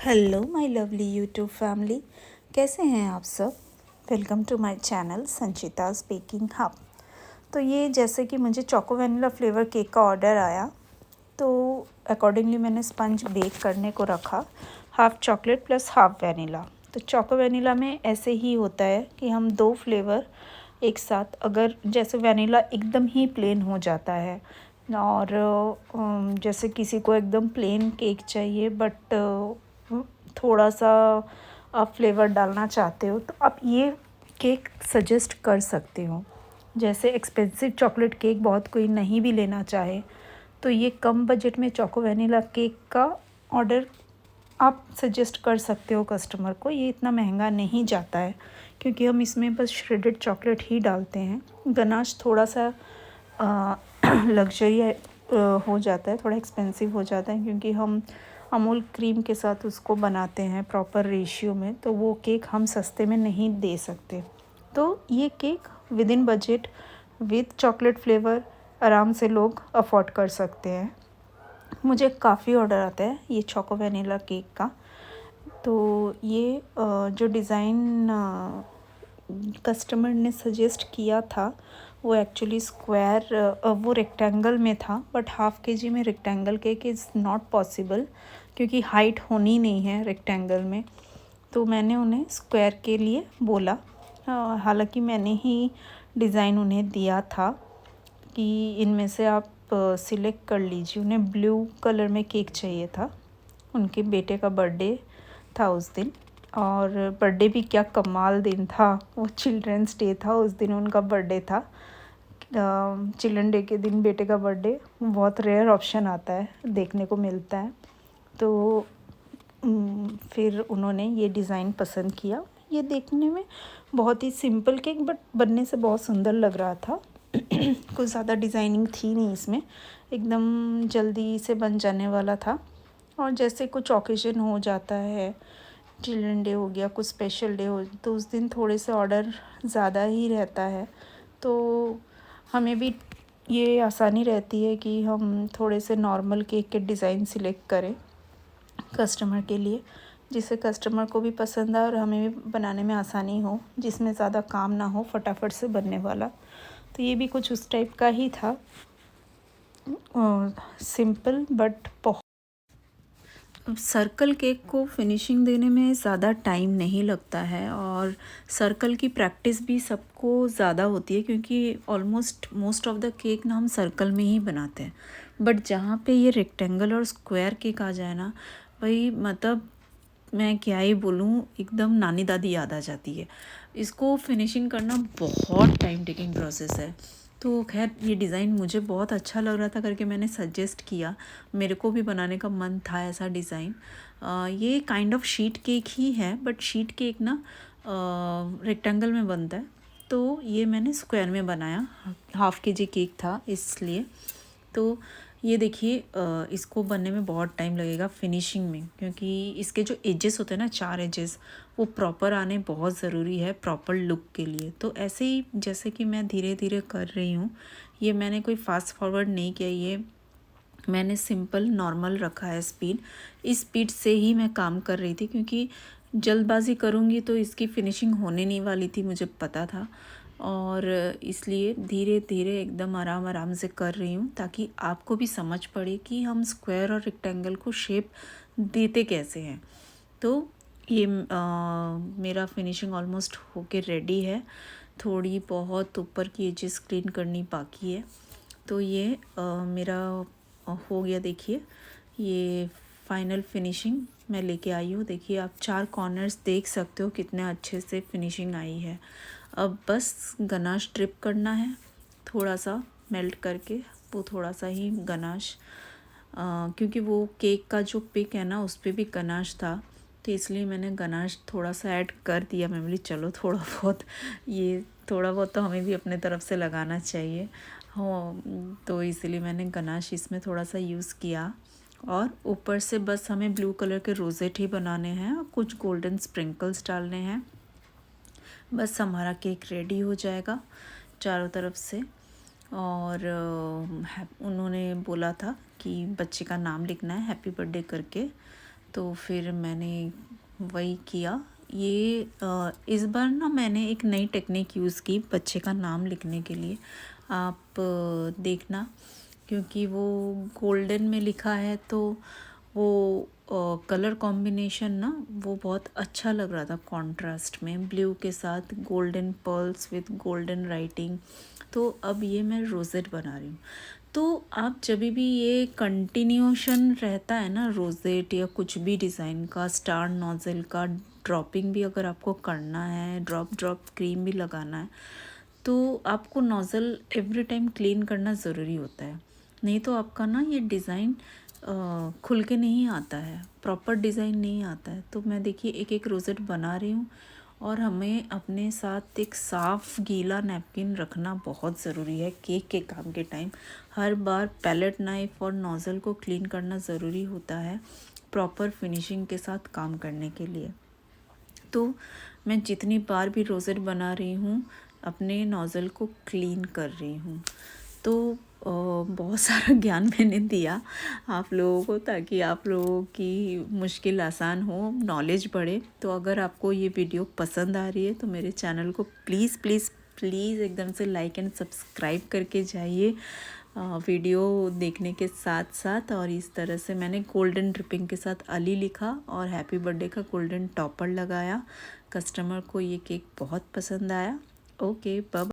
Hello my lovely YouTube family, कैसे हैं आप सब। Welcome to my channel Sanchita's baking hub. तो ये जैसे कि मुझे चोको वनीला फ्लेवर केक का ऑर्डर आया, तो अकॉर्डिंगली मैंने स्पंज बेक करने को रखा, half chocolate plus half vanilla. तो चोको वनीला में ऐसे ही होता है कि हम दो फ्लेवर एक साथ, अगर जैसे वनीला एकदम ही प्लेन हो जाता है और जैसे किसी को एकदम प्लेन केक चाहिए बट थोड़ा सा आप फ्लेवर डालना चाहते हो तो आप ये केक सजेस्ट कर सकते हो। जैसे एक्सपेंसिव चॉकलेट केक बहुत कोई नहीं भी लेना चाहे तो ये कम बजट में चोको वनीला केक का ऑर्डर आप सजेस्ट कर सकते हो कस्टमर को। ये इतना महंगा नहीं जाता है क्योंकि हम इसमें बस श्रेडेड चॉकलेट ही डालते हैं। गनाश थोड़ा सा लग्जरी हो जाता है, थोड़ा एक्सपेंसिव हो जाता है क्योंकि हम अमूल क्रीम के साथ उसको बनाते हैं प्रॉपर रेशियो में, तो वो केक हम सस्ते में नहीं दे सकते। तो ये cake with in budget with chocolate flavour आराम से लोग अफोर्ड कर सकते हैं। मुझे काफ़ी ऑर्डर आता है ये चोको वनीला केक का। तो ये जो डिज़ाइन कस्टमर ने सजेस्ट किया था वो एक्चुअली स्क्वायर, वो रेक्टेंगल में था, बट हाफ़ के जी में rectangle cake is not possible क्योंकि हाइट होनी नहीं है रेक्टेंगल में। तो मैंने उन्हें स्क्वायर के लिए बोला। हालांकि मैंने ही डिज़ाइन उन्हें दिया था कि इनमें से आप सिलेक्ट कर लीजिए। उन्हें ब्लू कलर में केक चाहिए था, उनके बेटे का बर्थडे था उस दिन। और बर्थडे भी क्या कमाल दिन था, वो चिल्ड्रंस डे था, उस दिन उनका बर्थडे था। चिल्ड्रन डे के दिन बेटे का बर्थडे बहुत रेयर ऑप्शन आता है, देखने को मिलता है। तो फिर उन्होंने ये डिज़ाइन पसंद किया। ये देखने में बहुत ही सिंपल केक बट बनने से बहुत सुंदर लग रहा था। कुछ ज़्यादा डिज़ाइनिंग थी नहीं इसमें, एकदम जल्दी से बन जाने वाला था। और जैसे कुछ ओकेजन हो जाता है, चिल्ड्रन डे हो गया, कुछ स्पेशल डे हो, तो उस दिन थोड़े से ऑर्डर ज़्यादा ही रहता है। तो हमें भी ये आसानी रहती है कि हम थोड़े से नॉर्मल केक के डिज़ाइन सिलेक्ट करें कस्टमर के लिए, जिससे कस्टमर को भी पसंद आए और हमें भी बनाने में आसानी हो, जिसमें ज़्यादा काम ना हो, फटाफट से बनने वाला। तो ये भी कुछ उस टाइप का ही था, सिंपल बट बहुत। सर्कल केक को फिनिशिंग देने में ज़्यादा टाइम नहीं लगता है और सर्कल की प्रैक्टिस भी सबको ज़्यादा होती है क्योंकि almost most of the cake ना हम सर्कल में ही बनाते हैं। बट जहाँ पे ये रेक्टेंगल और स्क्वायर केक आ जाए ना भाई, मतलब मैं क्या ही बोलूँ, एकदम नानी दादी याद आ जाती है। इसको फिनिशिंग करना बहुत टाइम टेकिंग प्रोसेस है। तो खैर ये डिज़ाइन मुझे बहुत अच्छा लग रहा था करके मैंने सजेस्ट किया। मेरे को भी बनाने का मन था ऐसा डिज़ाइन। ये काइंड ऑफ शीट केक ही है बट शीट केक ना रेक्टेंगल में बनता है, तो ये मैंने स्क्वायर में बनाया। हाफ़ के जी केक था इसलिए। तो ये देखिए, इसको बनने में बहुत टाइम लगेगा फिनिशिंग में क्योंकि इसके जो एजेस होते हैं ना, 4 एजेस, वो प्रॉपर आने बहुत ज़रूरी है प्रॉपर लुक के लिए। तो ऐसे ही जैसे कि मैं धीरे धीरे कर रही हूँ, ये मैंने कोई फास्ट फॉरवर्ड नहीं किया, ये मैंने सिंपल नॉर्मल रखा है स्पीड। इस स्पीड से ही मैं काम कर रही थी क्योंकि जल्दबाजी करूँगी तो इसकी फिनिशिंग होने नहीं वाली थी, मुझे पता था। और इसलिए धीरे धीरे एकदम आराम आराम से कर रही हूँ ताकि आपको भी समझ पड़े कि हम स्क्वायर और रेक्टेंगल को शेप देते कैसे हैं। तो ये मेरा फिनिशिंग ऑलमोस्ट होके रेडी है। थोड़ी बहुत ऊपर की एजेस क्लीन करनी बाकी है। तो ये मेरा हो गया। देखिए ये फाइनल फिनिशिंग मैं लेके आई हूँ। देखिए आप 4 कॉर्नर्स देख सकते हो कितने अच्छे से फिनिशिंग आई है। अब बस गनाश ड्रिप करना है, थोड़ा सा मेल्ट करके, वो थोड़ा सा ही गनाश, क्योंकि वो केक का जो पिक है ना उस पर भी गनाश था, तो इसलिए मैंने गनाश थोड़ा सा ऐड कर दिया। मैं बोली चलो थोड़ा बहुत, ये थोड़ा बहुत तो हमें भी अपने तरफ से लगाना चाहिए हो, तो इसलिए मैंने गनाश इसमें थोड़ा सा यूज़ किया। और ऊपर से बस हमें ब्लू कलर के रोज़ेट ही बनाने हैं और कुछ गोल्डन स्प्रिंकल्स डालने हैं। बस हमारा केक रेडी हो जाएगा चारों तरफ से। और उन्होंने बोला था कि बच्चे का नाम लिखना है हैप्पी बर्थडे करके, तो फिर मैंने वही किया। ये इस बार ना मैंने एक नई टेक्निक यूज़ की बच्चे का नाम लिखने के लिए। आप देखना, क्योंकि वो गोल्डन में लिखा है तो वो कलर कॉम्बिनेशन ना वो बहुत अच्छा लग रहा था, कॉन्ट्रास्ट में ब्लू के साथ golden pearls with golden writing. तो अब ये मैं रोज़ेट बना रही हूँ। तो आप जब भी ये कंटिन्यूशन रहता है ना रोज़ेट या कुछ भी डिज़ाइन का, स्टार नोज़ल का ड्रॉपिंग भी अगर आपको करना है, ड्रॉप ड्रॉप क्रीम भी लगाना है, तो आपको नोज़ल एवरी टाइम क्लीन करना ज़रूरी होता है। नहीं तो आपका ना ये डिज़ाइन खुल के नहीं आता है, प्रॉपर डिज़ाइन नहीं आता है। तो मैं देखिए एक एक रोज़ेट बना रही हूँ, और हमें अपने साथ एक साफ़ गीला नैपकिन रखना बहुत ज़रूरी है केक के काम के टाइम। हर बार पैलेट नाइफ़ और नोज़ल को क्लीन करना ज़रूरी होता है प्रॉपर फिनिशिंग के साथ काम करने के लिए। तो मैं जितनी बार भी रोज़ेट बना रही हूँ अपने नोज़ल को क्लीन कर रही हूँ। तो बहुत सारा ज्ञान मैंने दिया आप लोगों को, ताकि आप लोगों की मुश्किल आसान हो, नॉलेज बढ़े। तो अगर आपको ये वीडियो पसंद आ रही है तो मेरे चैनल को प्लीज़ प्लीज़ प्लीज़ एकदम से लाइक एंड सब्सक्राइब करके जाइए वीडियो देखने के साथ साथ। और इस तरह से मैंने गोल्डन ड्रिपिंग के साथ अली लिखा और हैप्पी बर्थडे का गोल्डन टॉपर लगाया। कस्टमर को ये केक बहुत पसंद आया। Okay, bye.